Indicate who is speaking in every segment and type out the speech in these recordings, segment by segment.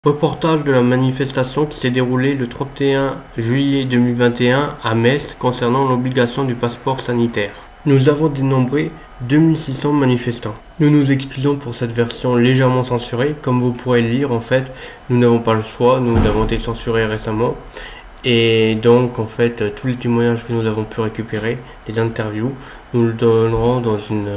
Speaker 1: Reportage de la manifestation qui s'est déroulée le 31 juillet 2021 à Metz concernant l'obligation du passeport sanitaire. Nous avons dénombré 2600 manifestants. Nous nous excusons pour cette version légèrement censurée. Comme vous pourrez le lire, en fait, nous n'avons pas le choix, nous avons été censurés récemment. Et donc, en fait, tous les témoignages que nous avons pu récupérer, des interviews, nous le donnerons dans une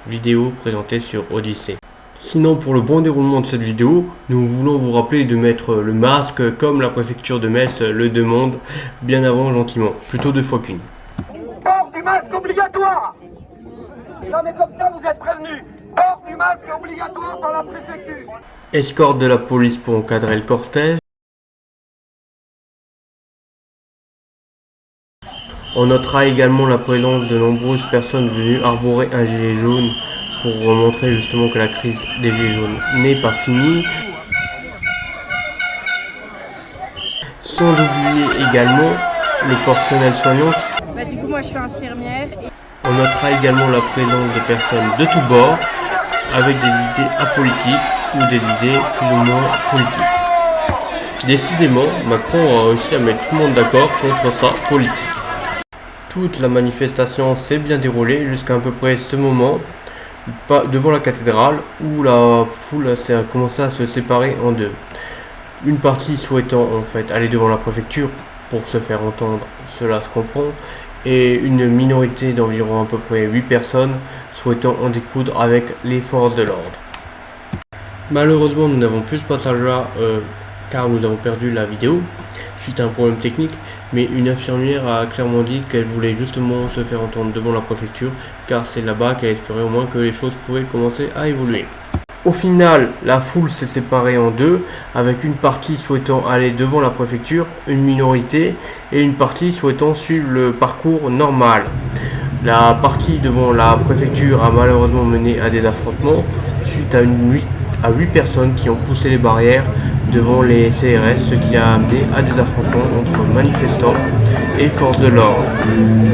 Speaker 1: vidéo présentée sur Odyssée. Sinon, pour le bon déroulement de cette vidéo, nous voulons vous rappeler de mettre le masque comme la préfecture de Metz le demande bien avant gentiment, plutôt 2 fois qu'une.
Speaker 2: Port du masque obligatoire! Non mais comme ça vous êtes prévenus. Port du masque obligatoire par la préfecture.
Speaker 1: Escorte de la police pour encadrer le cortège. On notera également la présence de nombreuses personnes venues arborer un gilet jaune pour montrer justement que la crise des gilets jaunes n'est pas finie. Sans oublier également le personnel soignant.
Speaker 3: Du coup, moi je suis infirmière.
Speaker 1: On notera également la présence de personnes de tous bords avec des idées apolitiques ou des idées plus ou moins politiques. Décidément, Macron a réussi à mettre tout le monde d'accord contre sa politique. Toute la manifestation s'est bien déroulée jusqu'à peu près ce moment, devant la cathédrale, où la foule a commencé à se séparer en deux. Une partie souhaitant en fait aller devant la préfecture pour se faire entendre, cela se comprend, et une minorité d'environ à peu près 8 personnes souhaitant en découdre avec les forces de l'ordre. Malheureusement, nous n'avons plus ce passage-là car nous avons perdu la vidéo suite à un problème technique, mais une infirmière a clairement dit qu'elle voulait justement se faire entendre devant la préfecture car c'est là-bas qu'elle espérait au moins que les choses pouvaient commencer à évoluer. Au final, la foule s'est séparée en deux, avec une partie souhaitant aller devant la préfecture, une minorité, et une partie souhaitant suivre le parcours normal. La partie devant la préfecture a malheureusement mené à des affrontements, suite à 8 personnes qui ont poussé les barrières devant les CRS, ce qui a amené à des affrontements entre manifestants et forces de l'ordre.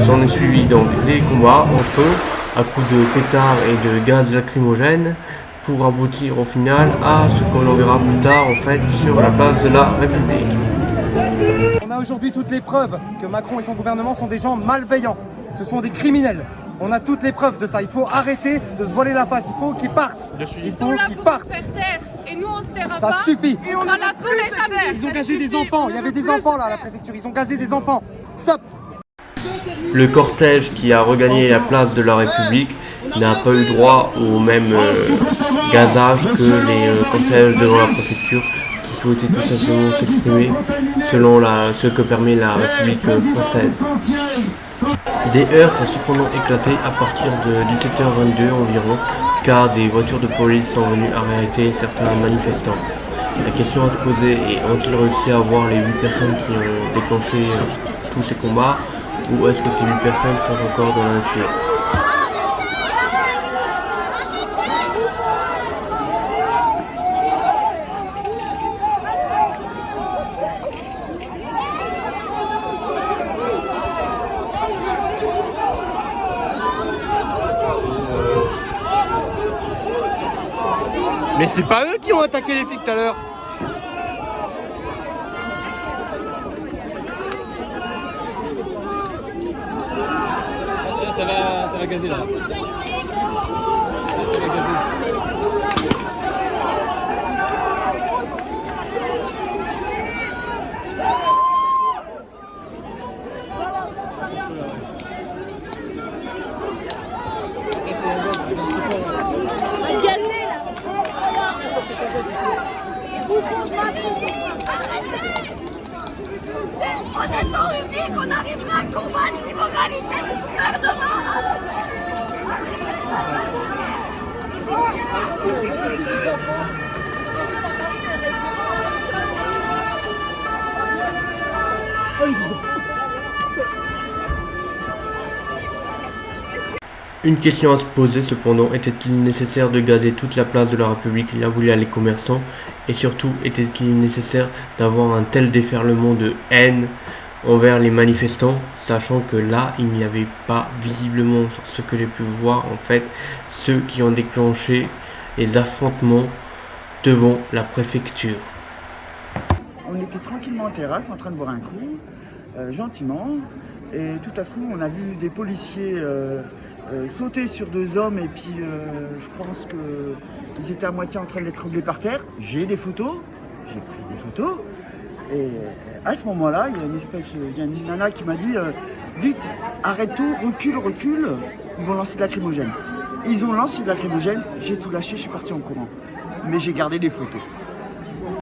Speaker 1: S'en est suivi donc des combats entre eux, à coups de pétards et de gaz lacrymogènes, pour aboutir au final à ce qu'on verra plus tard en fait sur la place de la République.
Speaker 4: On a aujourd'hui toutes les preuves que Macron et son gouvernement sont des gens malveillants. Ce sont des criminels. On a toutes les preuves de ça. Il faut arrêter de se voiler la face. Il faut qu'ils partent.
Speaker 3: Ils sont là pour nous faire taire et nous on se taira
Speaker 4: ça
Speaker 3: pas.
Speaker 4: Ça suffit.
Speaker 3: Et on sera là tous les samedis.
Speaker 4: Ils ont gazé des enfants. Il y avait des enfants là à la préfecture. Ils ont gazé des enfants. Stop.
Speaker 1: Le cortège qui a regagné la place de la République n'a pas eu droit au même gazage que les cortèges devant la préfecture qui souhaitaient tout simplement s'exprimer selon ce que permet la République française. Des heurts ont cependant éclaté à partir de 17h22 environ, car des voitures de police sont venues arrêter certains manifestants. La question à se poser est, ont-ils réussi à voir les 8 personnes qui ont déclenché tous ces combats, ou est-ce que ces 8 personnes sont encore dans la nature? Mais c'est pas eux qui ont attaqué les flics tout à l'heure.
Speaker 5: Ça va gazer là.
Speaker 6: En étant unique, on arrivera à combattre l'immoralité du gouvernement.
Speaker 1: Une question à se poser cependant, était-il nécessaire de gazer toute la place de la République là où il y a les commerçants, et surtout était-il nécessaire d'avoir un tel déferlement de haine envers les manifestants, sachant que là il n'y avait pas visiblement, sur ce que j'ai pu voir en fait, ceux qui ont déclenché les affrontements devant la préfecture.
Speaker 5: On était tranquillement en terrasse en train de boire un coup, gentiment. Et tout à coup, on a vu des policiers sauter sur 2 hommes et puis je pense qu'ils étaient à moitié en train de l'étrangler par terre. J'ai des photos, j'ai pris des photos. Et à ce moment-là, il y a une nana qui m'a dit vite, arrête tout, recule, ils vont lancer de lacrymogène. Ils ont lancé de lacrymogène, j'ai tout lâché, je suis parti en courant. Mais j'ai gardé des photos.